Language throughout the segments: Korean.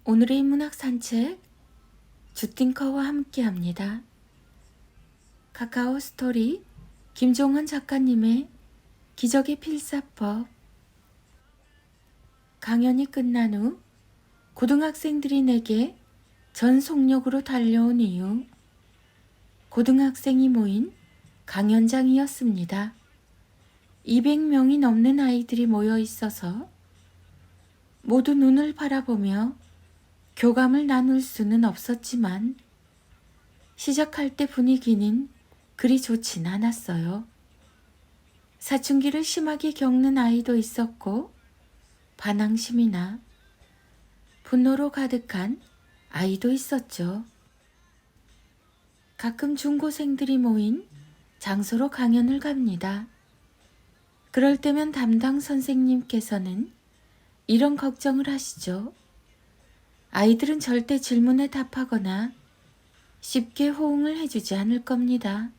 오늘의 인문학 산책 주띵커와 함께합니다. 카카오 스토리 김종헌 작가님의 기적의 필사법. 강연이 끝난 후 고등학생들이 내게 전속력으로 달려온 이유. 고등학생이 모인 강연장이었습니다. 200명이 넘는 아이들이 모여 있어서 모두 눈을 바라보며 교감을 나눌 수는 없었지만 시작할 때 분위기는 그리 좋진 않았어요. 사춘기를 심하게 겪는 아이도 있었고 반항심이나 분노로 가득한 아이도 있었죠. 가끔 중고생들이 모인 장소로 강연을 갑니다. 그럴 때면 담당 선생님께서는 이런 걱정을 하시죠. 아이들은 절대 질문에 답하거나 쉽게 호응을 해주지 않을 겁니다.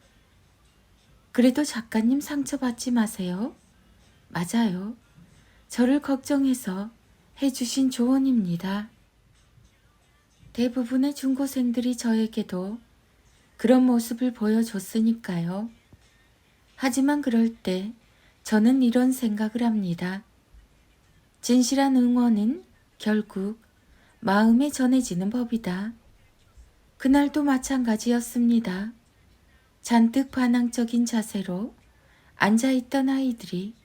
그래도 작가님 상처받지 마세요. 맞아요. 저를 걱정해서 해주신 조언입니다. 대부분의 중고생들이 저에게도 그런 모습을 보여줬으니까요. 하지만 그럴 때 저는 이런 생각을 합니다. 진실한 응원은 결국 마음에 전해지는 법이다. 그날도 마찬가지였습니다. 잔뜩 반항적인 자세로 앉아있던 아이들이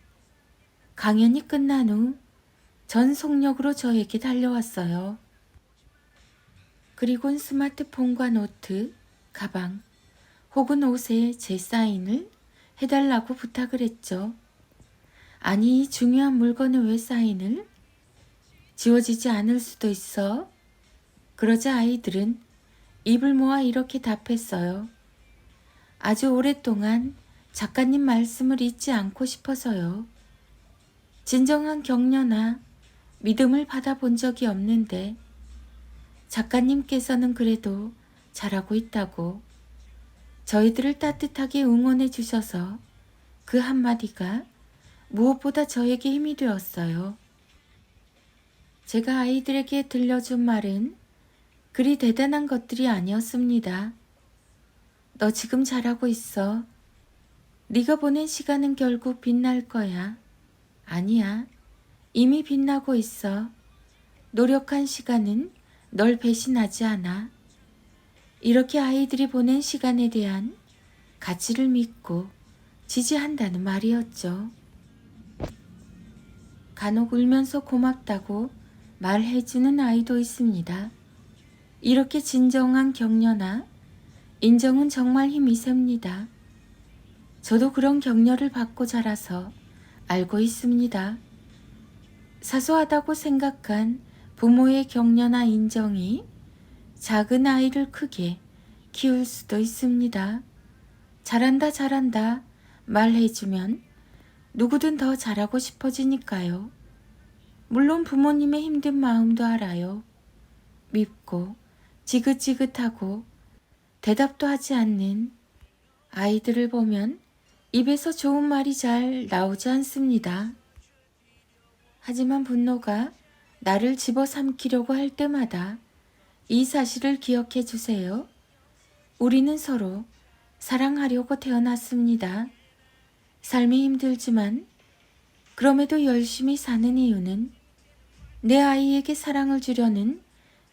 강연이 끝난 후 전속력으로 저에게 달려왔어요. 그리곤 스마트폰과 노트, 가방 혹은 옷에 제 사인을 해달라고 부탁을 했죠. 아니, 이 중요한 물건에 왜 사인을? 지워지지 않을 수도 있어. 그러자 아이들은 입을 모아 이렇게 답했어요. 아주 오랫동안 작가님 말씀을 잊지 않고 싶어서요. 진정한 격려나 믿음을 받아본 적이 없는데 작가님께서는 그래도 잘하고 있다고 저희들을 따뜻하게 응원해 주셔서 그 한마디가 무엇보다 저에게 힘이 되었어요. 제가 아이들에게 들려준 말은 그리 대단한 것들이 아니었습니다. 너 지금 잘하고 있어. 네가 보낸 시간은 결국 빛날 거야. 아니야. 이미 빛나고 있어. 노력한 시간은 널 배신하지 않아. 이렇게 아이들이 보낸 시간에 대한 가치를 믿고 지지한다는 말이었죠. 간혹 울면서 고맙다고 말해주는 아이도 있습니다. 이렇게 진정한 격려나 인정은 정말 힘이 셉니다. 저도 그런 격려를 받고 자라서 알고 있습니다. 사소하다고 생각한 부모의 격려나 인정이 작은 아이를 크게 키울 수도 있습니다. 잘한다 잘한다 말해주면 누구든 더 잘하고 싶어지니까요. 물론 부모님의 힘든 마음도 알아요. 밉고 지긋지긋하고 대답도 하지 않는 아이들을 보면 입에서 좋은 말이 잘 나오지 않습니다. 하지만 분노가 나를 집어삼키려고 할 때마다 이 사실을 기억해 주세요. 우리는 서로 사랑하려고 태어났습니다. 삶이 힘들지만 그럼에도 열심히 사는 이유는 내 아이에게 사랑을 주려는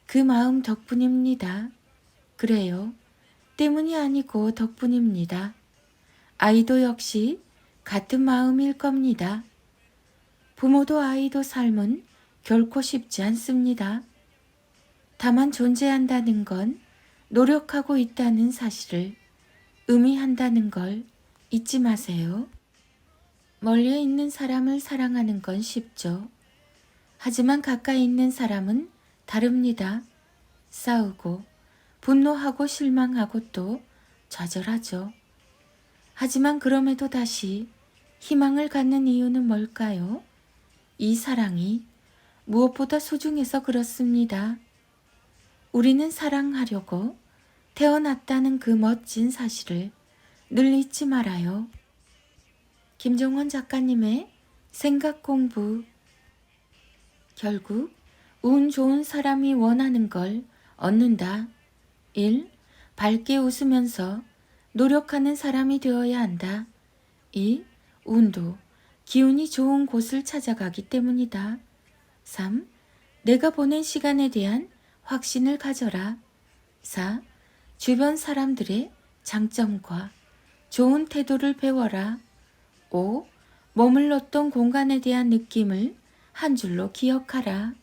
그 마음 덕분입니다. 그래요. 때문이 아니고 덕분입니다. 아이도 역시 같은 마음일 겁니다. 부모도 아이도 삶은 결코 쉽지 않습니다. 다만 존재한다는 건 노력하고 있다는 사실을 의미한다는 걸 잊지 마세요. 멀리에 있는 사람을 사랑하는 건 쉽죠. 하지만 가까이 있는 사람은 다릅니다. 싸우고 분노하고 실망하고 또 좌절하죠. 하지만 그럼에도 다시 희망을 갖는 이유는 뭘까요? 이 사랑이 무엇보다 소중해서 그렇습니다. 우리는 사랑하려고 태어났다는 그 멋진 사실을 늘 잊지 말아요. 김종헌 작가님의 생각 공부. 결국 운 좋은 사람이 원하는 걸 얻는다. 1. 밝게 웃으면서 노력하는 사람이 되어야 한다. 2. 운도 기운이 좋은 곳을 찾아가기 때문이다. 3. 내가 보낸 시간에 대한 확신을 가져라. 4. 주변 사람들의 장점과 좋은 태도를 배워라. 5. 머물렀던 공간에 대한 느낌을 한 줄로 기억하라.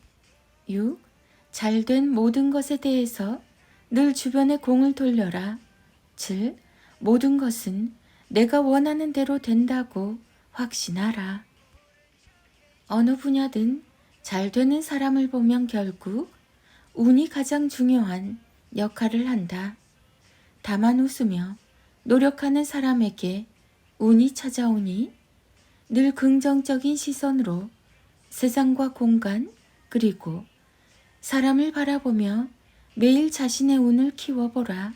6. 잘된 모든 것에 대해서 늘 주변에 공을 돌려라. 7. 모든 것은 내가 원하는 대로 된다고 확신하라. 어느 분야든 잘 되는 사람을 보면 결국 운이 가장 중요한 역할을 한다. 다만 웃으며 노력하는 사람에게 운이 찾아오니 늘 긍정적인 시선으로 세상과 공간 그리고 사람을 바라보며 매일 자신의 운을 키워보라.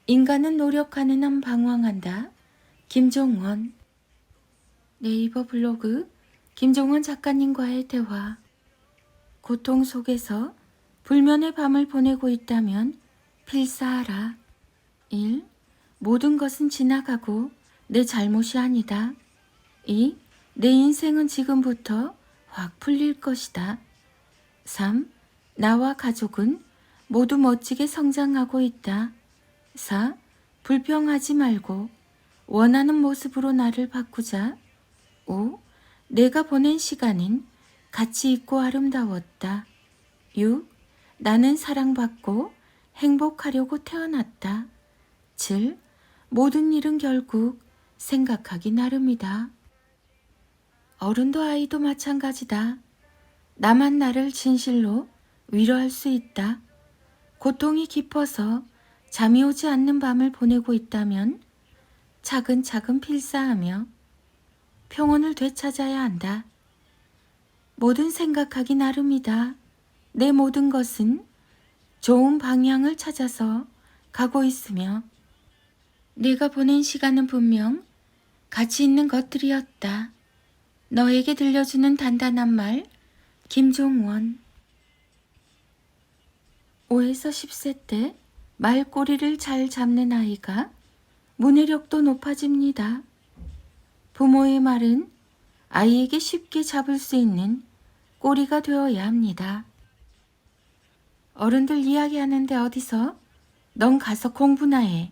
인간은 노력하는 한 방황한다. 김종원. 네이버 블로그 김종원 작가님과의 대화. 고통 속에서 불면의 밤을 보내고 있다면 필사하라. 1. 모든 것은 지나가고 내 잘못이 아니다. 2. 내 인생은 지금부터 확 풀릴 것이다. 3. 나와 가족은 모두 멋지게 성장하고 있다. 4. 불평하지 말고 원하는 모습으로 나를 바꾸자. 5. 내가 보낸 시간은 가치 있고 아름다웠다. 6. 나는 사랑받고 행복하려고 태어났다. 7. 모든 일은 결국 생각하기 나름이다. 어른도 아이도 마찬가지다. 나만 나를 진실로 위로할 수 있다. 고통이 깊어서 잠이 오지 않는 밤을 보내고 있다면 차근차근 필사하며 평온을 되찾아야 한다. 뭐든 생각하기 나름이다. 내 모든 것은 좋은 방향을 찾아서 가고 있으며 내가 보낸 시간은 분명 가치 있는 것들이었다. 너에게 들려주는 단단한 말, 김종원. 5에서 10세 때 말꼬리를 잘 잡는 아이가 문해력도 높아집니다. 부모의 말은 아이에게 쉽게 잡을 수 있는 꼬리가 되어야 합니다. 어른들 이야기하는데 어디서 넌 가서 공부나 해.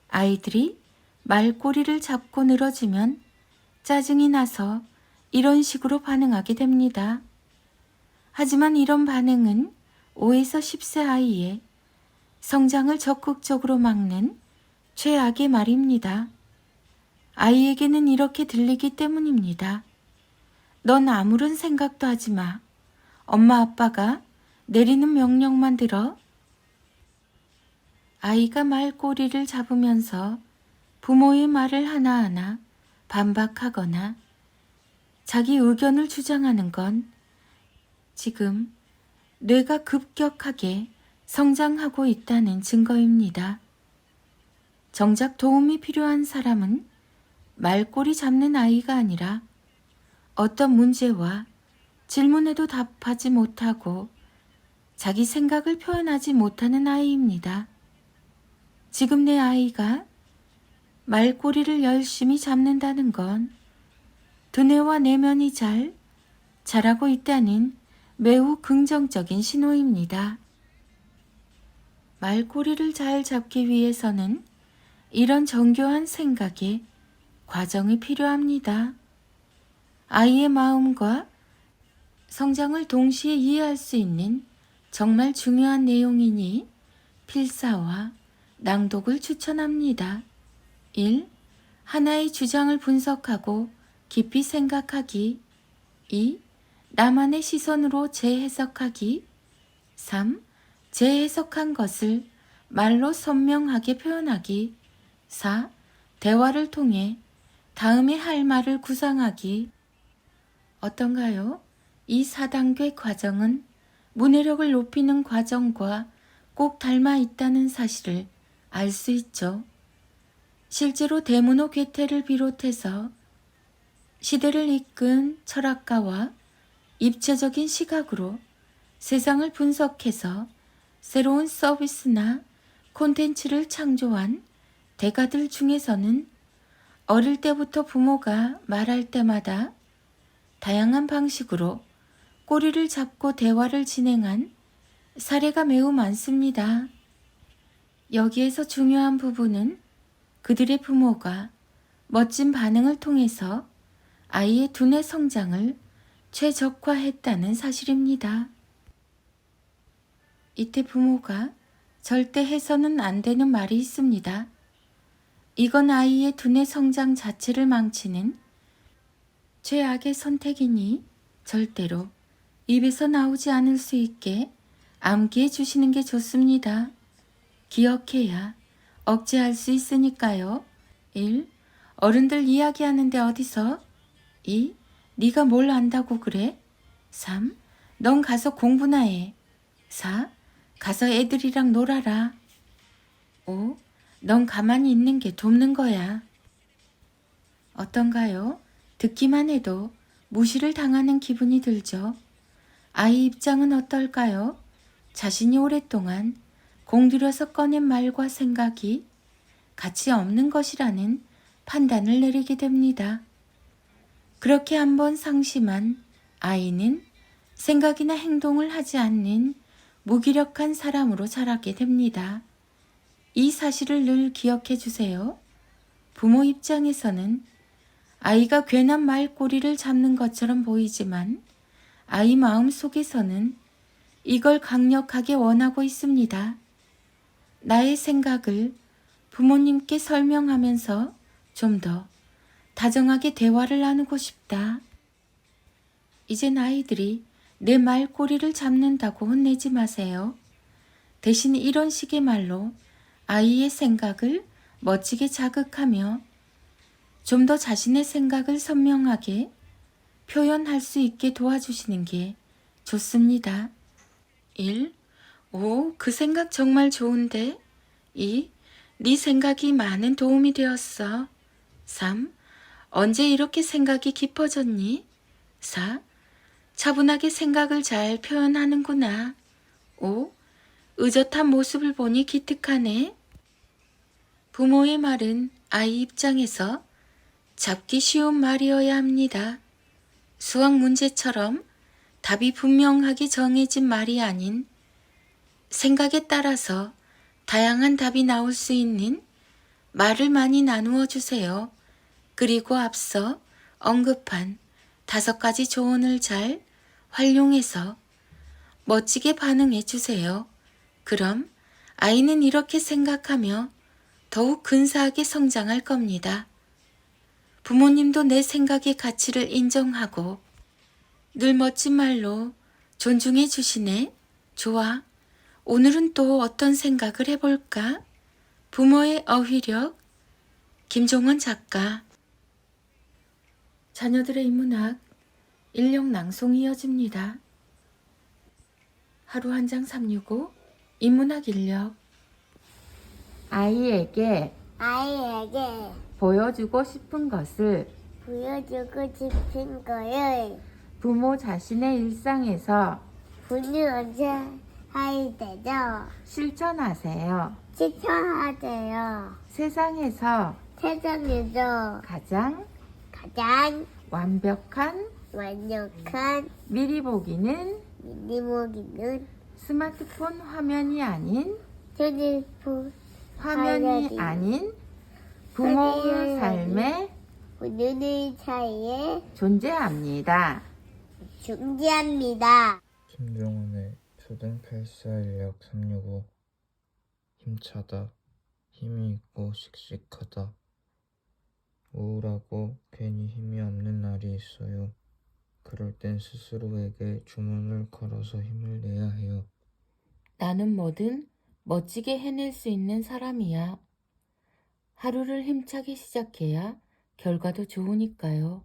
아이들이 말꼬리를 잡고 늘어지면 짜증이 나서 이런 식으로 반응하게 됩니다. 하지만 이런 반응은 5에서 10세 아이의 성장을 적극적으로 막는 최악의 말입니다. 아이에게는 이렇게 들리기 때문입니다. 넌 아무런 생각도 하지 마. 엄마 아빠가 내리는 명령만 들어. 아이가 말꼬리를 잡으면서 부모의 말을 하나하나 반박하거나 자기 의견을 주장하는 건 지금 뇌가 급격하게 성장하고 있다는 증거입니다. 정작 도움이 필요한 사람은 말꼬리 잡는 아이가 아니라 어떤 문제와 질문에도 답하지 못하고 자기 생각을 표현하지 못하는 아이입니다. 지금 내 아이가 말꼬리를 열심히 잡는다는 건 두뇌와 내면이 잘 자라고 있다는 매우 긍정적인 신호입니다. 말꼬리를 잘 잡기 위해서는 이런 정교한 생각의 과정이 필요합니다. 아이의 마음과 성장을 동시에 이해할 수 있는 정말 중요한 내용이니 필사와 낭독을 추천합니다. 1. 하나의 주장을 분석하고 깊이 생각하기. 2. 나만의 시선으로 재해석하기. 3. 재해석한 것을 말로 선명하게 표현하기. 4. 대화를 통해 다음에 할 말을 구상하기. 어떤가요? 이 4단계 과정은 문해력을 높이는 과정과 꼭 닮아 있다는 사실을 알 수 있죠. 실제로 대문호 괴테를 비롯해서 시대를 이끈 철학가와 입체적인 시각으로 세상을 분석해서 새로운 서비스나 콘텐츠를 창조한 대가들 중에서는 어릴 때부터 부모가 말할 때마다 다양한 방식으로 꼬리를 잡고 대화를 진행한 사례가 매우 많습니다. 여기에서 중요한 부분은 그들의 부모가 멋진 반응을 통해서 아이의 두뇌 성장을 최적화했다는 사실입니다. 이때 부모가 절대 해서는 안 되는 말이 있습니다. 이건 아이의 두뇌 성장 자체를 망치는 최악의 선택이니 절대로 입에서 나오지 않을 수 있게 암기해 주시는 게 좋습니다. 기억해야 억제할 수 있으니까요. 1. 어른들 이야기하는데 어디서? 2. 네가 뭘 안다고 그래? 3. 넌 가서 공부나 해. 4. 가서 애들이랑 놀아라. 5. 넌 가만히 있는 게 돕는 거야. 어떤가요? 듣기만 해도 무시를 당하는 기분이 들죠. 아이 입장은 어떨까요? 자신이 오랫동안 공들여서 꺼낸 말과 생각이 가치 없는 것이라는 판단을 내리게 됩니다. 그렇게 한번 상심한 아이는 생각이나 행동을 하지 않는 무기력한 사람으로 자라게 됩니다. 이 사실을 늘 기억해 주세요. 부모 입장에서는 아이가 괜한 말꼬리를 잡는 것처럼 보이지만 아이 마음 속에서는 이걸 강력하게 원하고 있습니다. 나의 생각을 부모님께 설명하면서 좀 더 다정하게 대화를 나누고 싶다. 이젠 아이들이 내 말꼬리를 잡는다고 혼내지 마세요. 대신 이런 식의 말로 아이의 생각을 멋지게 자극하며 좀 더 자신의 생각을 선명하게 표현할 수 있게 도와주시는 게 좋습니다. 1. 오, 그 생각 정말 좋은데? 2. 네 생각이 많은 도움이 되었어. 3. 언제 이렇게 생각이 깊어졌니? 4. 차분하게 생각을 잘 표현하는구나. 5. 의젓한 모습을 보니 기특하네. 부모의 말은 아이 입장에서 잡기 쉬운 말이어야 합니다. 수학 문제처럼 답이 분명하게 정해진 말이 아닌 생각에 따라서 다양한 답이 나올 수 있는 말을 많이 나누어 주세요. 그리고 앞서 언급한 5가지 조언을 잘 활용해서 멋지게 반응해 주세요. 그럼 아이는 이렇게 생각하며 더욱 근사하게 성장할 겁니다. 부모님도 내 생각의 가치를 인정하고 늘 멋진 말로 존중해 주시네. 좋아. 오늘은 또 어떤 생각을 해볼까? 부모의 어휘력, 김종원 작가. 자녀들의 인문학, 인력 낭송이 이어집니다. 하루 한 장 365, 인문학 인력. 아이에게 보여주고 싶은 것을 보여주고 싶은 거를 부모 자신의 일상에서 분유하게 할 때죠. 실천하세요. 실천하세요. 세상에서 세상에서 가장 가장 완벽한 완벽한 미리 보기는 미니모기는 스마트폰 화면이 아닌 휴대폰 화면이 아닌 부모의 삶에 분유의 사이에 존재합니다. 존재합니다. 김종원의 초등 8살 인력 365. 힘차다, 힘이 있고 씩씩하다. 우울하고 괜히 힘이 없는 날이 있어요. 그럴 땐 스스로에게 주문을 걸어서 힘을 내야 해요. 나는 뭐든 멋지게 해낼 수 있는 사람이야. 하루를 힘차게 시작해야 결과도 좋으니까요.